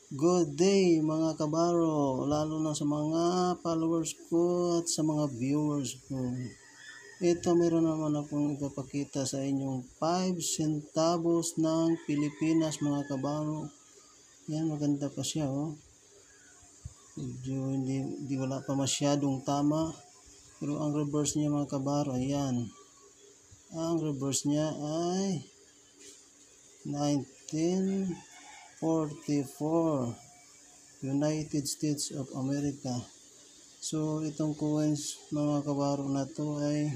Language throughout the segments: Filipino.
Good day mga kabaro, lalo na sa mga followers ko at sa mga viewers ko. Ito meron naman akong ipapakita sa inyong 5 centavos ng Pilipinas mga kabaro. Yan, maganda pa siya oh. Medyo hindi wala pa masyadong tama. Pero ang reverse niya mga kabaro, ayan. Ang reverse niya ay 1944, United States of America. So itong coins mga kabaro na to ay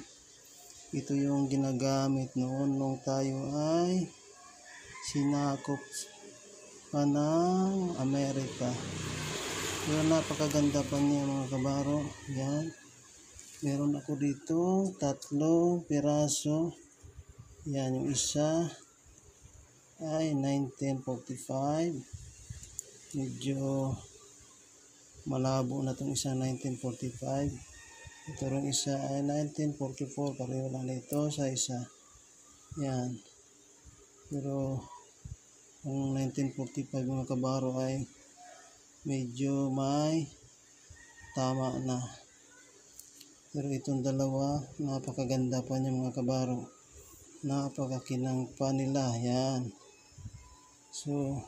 ito yung ginagamit noon nung tayo ay sinakop pa ng Amerika. Pero napakaganda pa niya mga kabaro. Yan. Meron ako dito 3 piraso. Yan, yung isa ay 1945. Medyo malabo na itong isa 1945. Ito rin isa ay 1944. Pareho lang nito sa isa. Yan. Pero ang 1945 mga kabaro ay medyo may tama na. Pero itong dalawa, napakaganda pa niya mga kabaro. Napakakinang pa nila. Yan. So,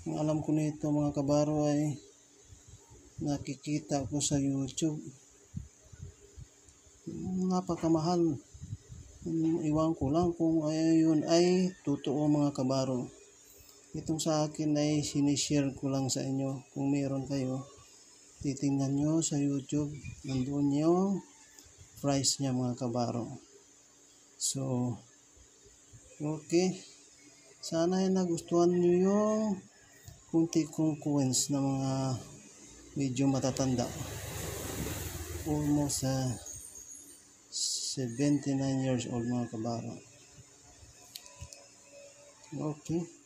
ang alam ko nito mga kabaro ay nakikita ko sa YouTube. Napakamahal. Iwan ko lang kung ayun ay totoo mga kabaro. Itong sa akin ay sinishare ko lang sa inyo. Kung meron kayo, titingnan nyo sa YouTube. Nandun yung price niya mga kabaro. So, okay. Sana ay nagustuhan nyo yung kunti kong coins na mga medyo matatanda. Almost 79 years old mga kabaro. Okay.